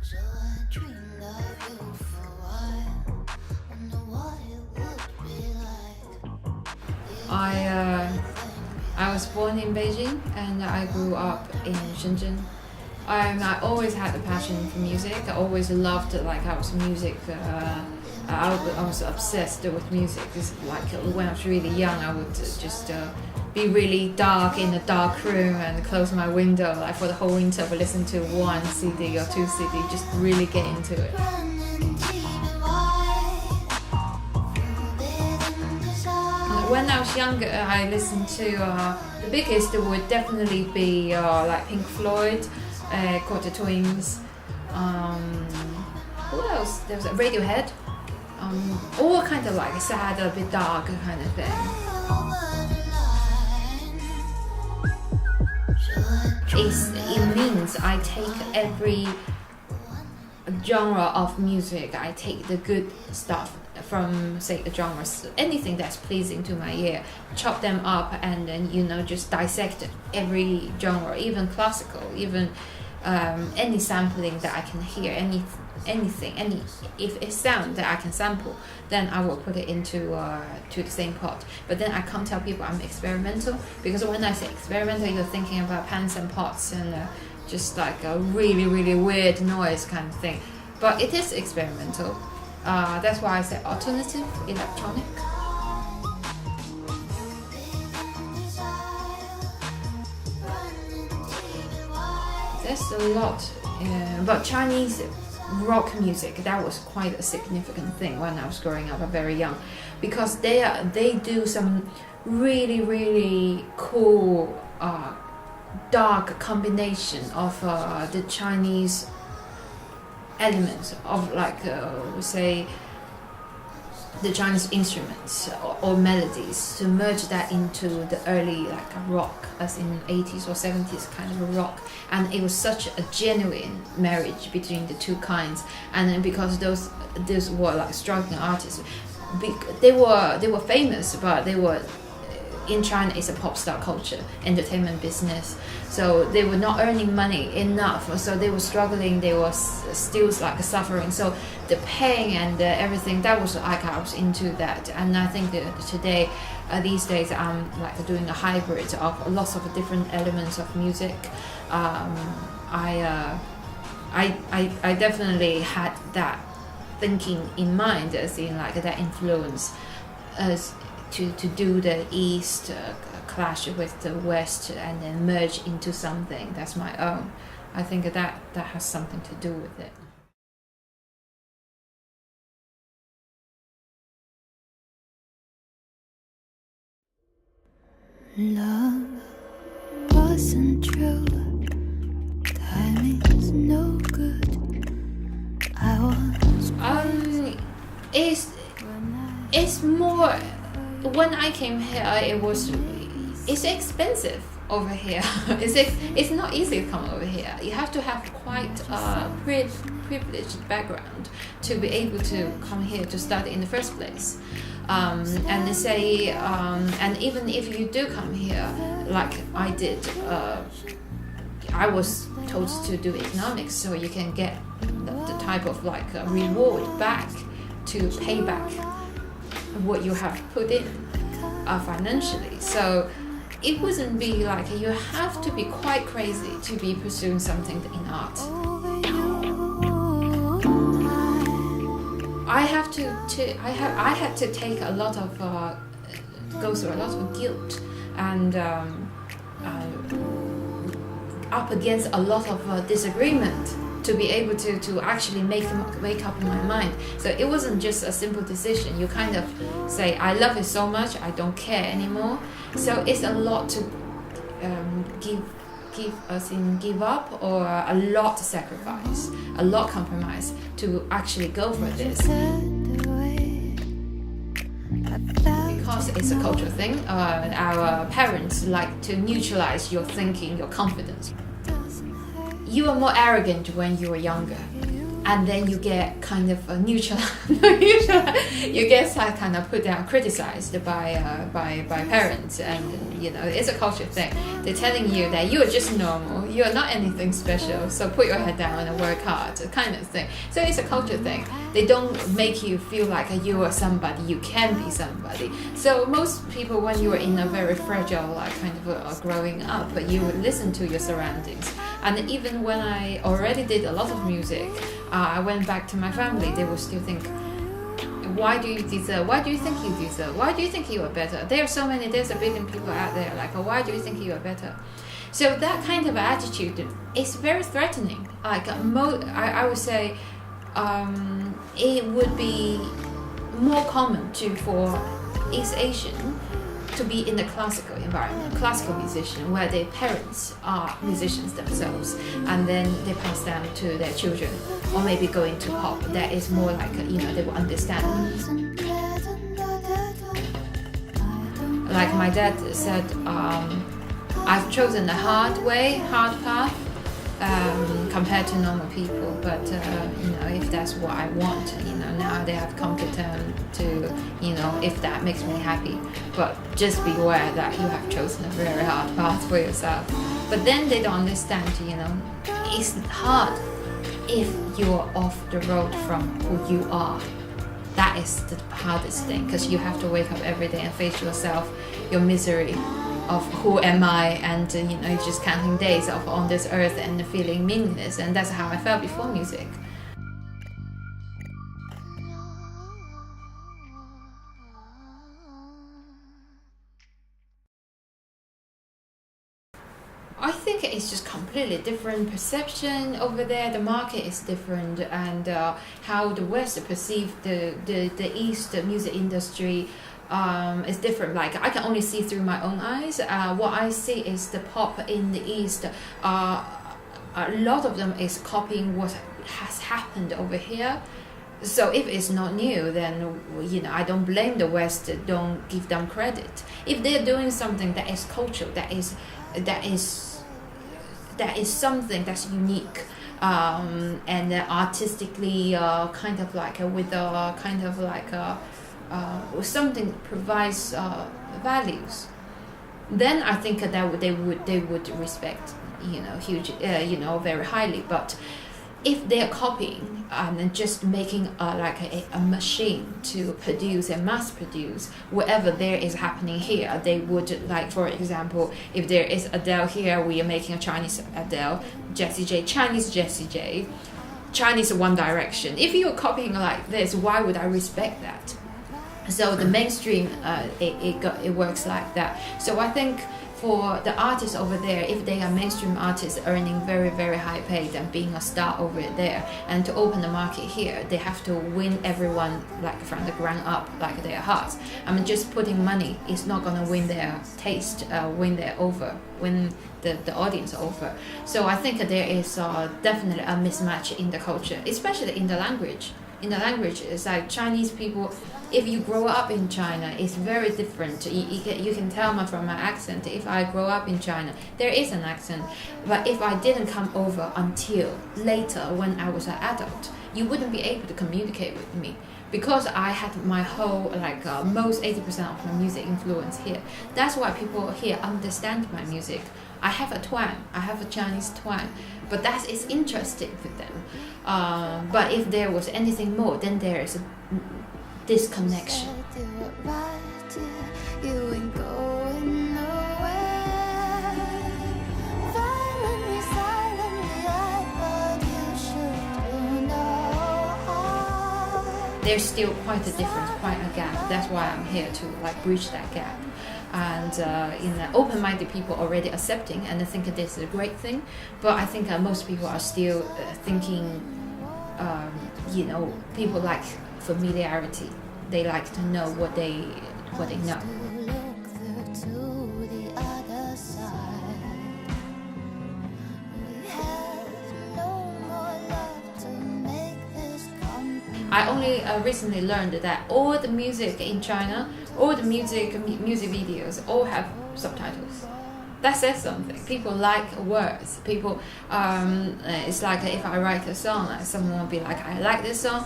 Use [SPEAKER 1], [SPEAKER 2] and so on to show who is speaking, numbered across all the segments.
[SPEAKER 1] So I dreamed of you for a while. Wonder what it would be like.
[SPEAKER 2] I was born in Beijing and I grew up in Shenzhen. I always had a passion for music. I always loved house music. I was obsessed with music. It's like when I was really young, I would just be really dark in a dark room and close my window like for the whole winter, but listen to one CD or two CD, just really get into it. When I was younger, I listened to the biggest would definitely be like Pink Floyd, Quarter Twins. Who else? There was Radiohead. All kind of like sad, a bit dark kind of thing. It means I take every genre of music. I take the good stuff from, say, a genre, anything that's pleasing to my ear, chop them up, and then just dissect every genre, even classical, even any sampling that I can hear, anything, if it's sound that I can sample, then I will put it into to the same pot. But then I can't tell people I'm experimental, because when I say experimental, you're thinking about pans and pots and just like a really, really weird noise kind of thing. But it is experimental. That's why I say alternative electronic. There's a lot, but Chinese rock music, that was quite a significant thing when I was growing up, very young, because they do some really, really cool dark combination of the Chinese elements of say the Chinese instruments or melodies, to merge that into the early rock, as in 80s or 70s kind of a rock. And it was such a genuine marriage between the two kinds. And then because those were struggling artists, they were famous, but they were, in China, it's a pop star culture, entertainment business, so they were not earning money enough, so they were struggling, they were still suffering. So the pain and everything, that was I was into that. And I think that today, these days, I'm doing a hybrid of lots of different elements of music. I definitely had that thinking in mind, as in that influence as to do the East clash with the West and then merge into something that's my own. I think that has something to do with it.
[SPEAKER 1] Love wasn't true. Timing's no good. I was
[SPEAKER 2] it's more, when I came here, it's expensive over here. It's not easy to come over here. You have to have quite a privileged background to be able to come here to study in the first place. And they say, and even if you do come here, like I did, I was told to do economics, so you can get the type of reward back to pay back what you have put in financially. So it wouldn't be you have to be quite crazy to be pursuing something in art. I had to take a lot of go through a lot of guilt and up against a lot of disagreement to be able to actually make up in my mind. So it wasn't just a simple decision. You kind of say, I love it so much, I don't care anymore. So it's a lot to give up, or a lot sacrifice, a lot compromise to actually go for this. Because it's a cultural thing, our parents like to neutralize your thinking, your confidence. You were more arrogant when you were younger, and then you get kind of neutral, you get kind of put down, criticized by parents, and you know it's a culture thing. They're telling you that you're just normal, you're not anything special, so put your head down and work hard, kind of thing. So it's a culture thing. They don't make you feel like you are somebody, you can be somebody. So most people, when you are in a very fragile kind of growing up, you would listen to your surroundings. And even when I already did a lot of music, I went back to my family, they will still think, why do you deserve? Why do you think you deserve? Why do you think you are better? There are so many, there's a billion people out there, like, why do you think you are better? So that kind of attitude is very threatening. Like, I would say it would be more common for East Asian to be in a classical environment, classical musician, where their parents are musicians themselves, and then they pass down to their children, or maybe go into pop. That is more like, they will understand. Like my dad said, I've chosen the hard path, compared to normal people, but if that's what I want, now they have come to terms to, if that makes me happy. But just be aware that you have chosen a very hard path for yourself. But then they don't understand, it's hard if you're off the road from who you are. That is the hardest thing, because you have to wake up every day and face yourself, your misery of who am I, and just counting days on this earth and feeling meaningless. And that's how I felt before music. I think it's just completely different perception over there. The market is different, and how the West perceive the East music industry is different. Like, I can only see through my own eyes. What I see is the pop in the East. A lot of them is copying what has happened over here. So if it's not new, then I don't blame the West. Don't give them credit. If they're doing something that is cultural, that is something that's unique, and artistically kind of like with a kind of like something that provides values, then I think that they would respect huge very highly. But if they're copying and just making like a machine to produce and mass produce whatever there is happening here, they would, like, for example, if there is Adele here, we are making a Chinese Adele, Jessie J, Chinese Jessie J, Chinese One Direction. If you're copying like this, why would I respect that? So the mainstream, it works like that. So I think for the artists over there, if they are mainstream artists earning very, very high paid and being a star over there, and to open the market here, they have to win everyone, like, from the ground up, like their hearts. Just putting money is not going to win their taste, win the audience over. So I think there is definitely a mismatch in the culture, especially in the language. In the language, it's like Chinese people, if you grow up in China, it's very different. You can tell from my accent. If I grow up in China, there is an accent. But if I didn't come over until later, when I was an adult, you wouldn't be able to communicate with me, because I had my whole, most 80% of my music influence here. That's why people here understand my music. I have a twang, I have a Chinese twang, but that is interesting for them. But if there was anything more, then there is a disconnection. There's still quite a difference, quite a gap. That's why I'm here to bridge that gap. And open-minded people already accepting and think this is a great thing, but I think most people are still thinking, people like familiarity. They like to know what they know. I only recently learned that all the music in China, all the music videos, all have subtitles. that says something. People like words. People, it's like if I write a song, like someone will be like, I like this song.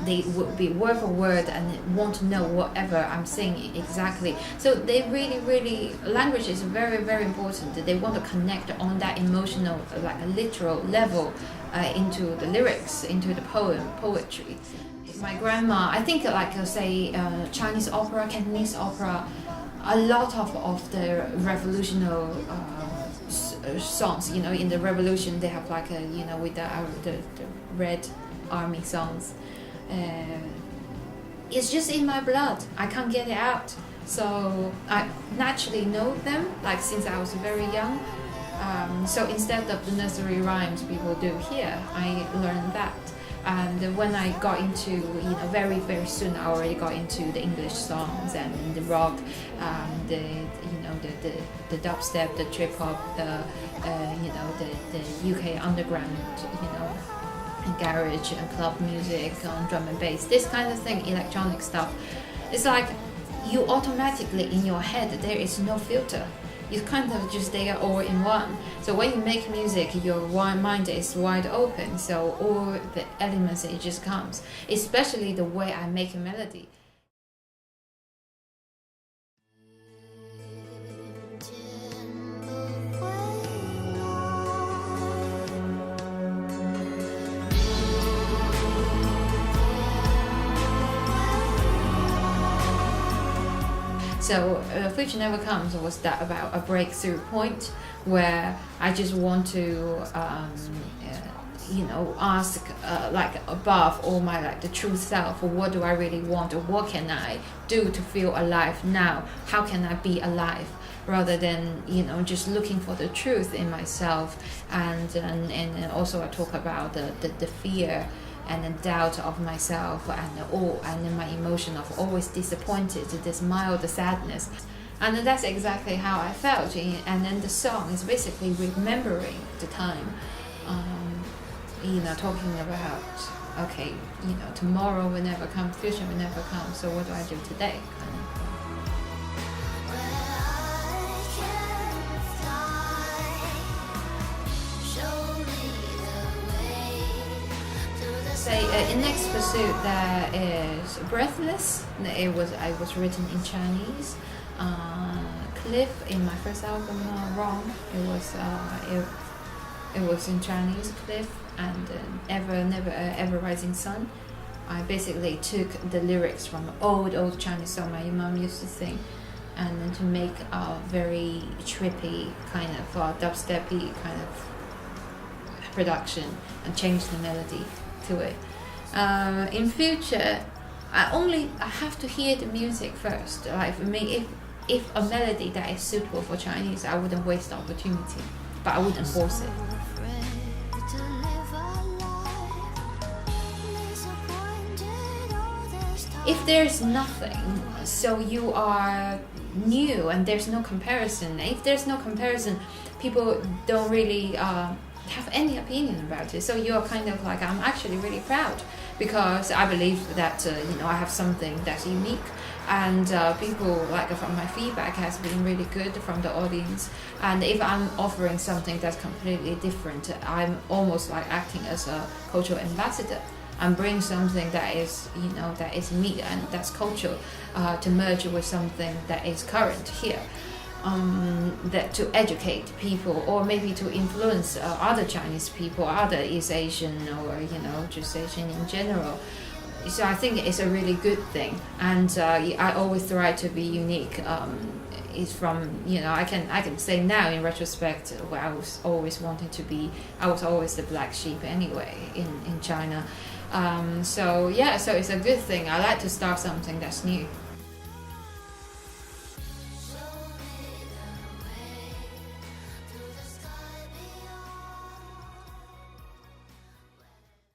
[SPEAKER 2] They would be word for word and want to know whatever I'm singing exactly. So they really, language is very, very important. They want to connect on that emotional, like a literal level, into the lyrics, into the poetry. My grandma, I think, like say Chinese opera, Cantonese opera, a lot of the revolutionary songs, in the revolution they have like with the Red Army songs. It's just in my blood. I can't get it out. So I naturally know them, like since I was very young. So instead of the nursery rhymes people do here, I learned that. And when I got into, very, very soon I already got into the English songs and the rock, the dubstep, the trip hop, the UK underground, and garage and club music, drum and bass, this kind of thing, electronic stuff. It's like you automatically in your head, there is no filter. It's kind of just they are all in one. So when you make music, your mind is wide open. So all the elements, it just comes. Especially the way I make a melody. So Future Never Comes was that about a breakthrough point where I just want to ask like above all my like the true self, or what do I really want, or what can I do to feel alive now? How can I be alive? Rather than just looking for the truth in myself, and also I talk about the fear and the doubt of myself, and then my emotion of always disappointed, this mild sadness. And that's exactly how I felt. And then the song is basically remembering the time, talking about, okay, tomorrow will never come, future will never come, so what do I do today? In Next Pursuit there is Breathless. It was written in Chinese. Cliff in my first album, Wrong. It was in Chinese, Cliff, and Ever Never Ever Rising Sun. I basically took the lyrics from old Chinese song my mom used to sing, and then to make a very trippy kind of dubsteppy kind of production, and change the melody to it. In future, I have to hear the music first. Like for me, if a melody that is suitable for Chinese, I wouldn't waste the opportunity, but I wouldn't force it. If there's nothing, so you are new and there's no comparison. If there's no comparison, people don't really have any opinion about it. So you're kind of like, I'm actually really proud, because I believe that I have something that's unique, and people, like, from my feedback has been really good from the audience. And if I'm offering something that's completely different, I'm almost like acting as a cultural ambassador. I'm bringing something that is that is me and that's cultural, to merge with something that is current here. That to educate people, or maybe to influence other Chinese people, other East Asian, or just Asian in general. So I think it's a really good thing, and I always try to be unique. It's from I can say now in retrospect, where I was always wanting to be. I was always the black sheep anyway in China. So it's a good thing. I like to start something that's new.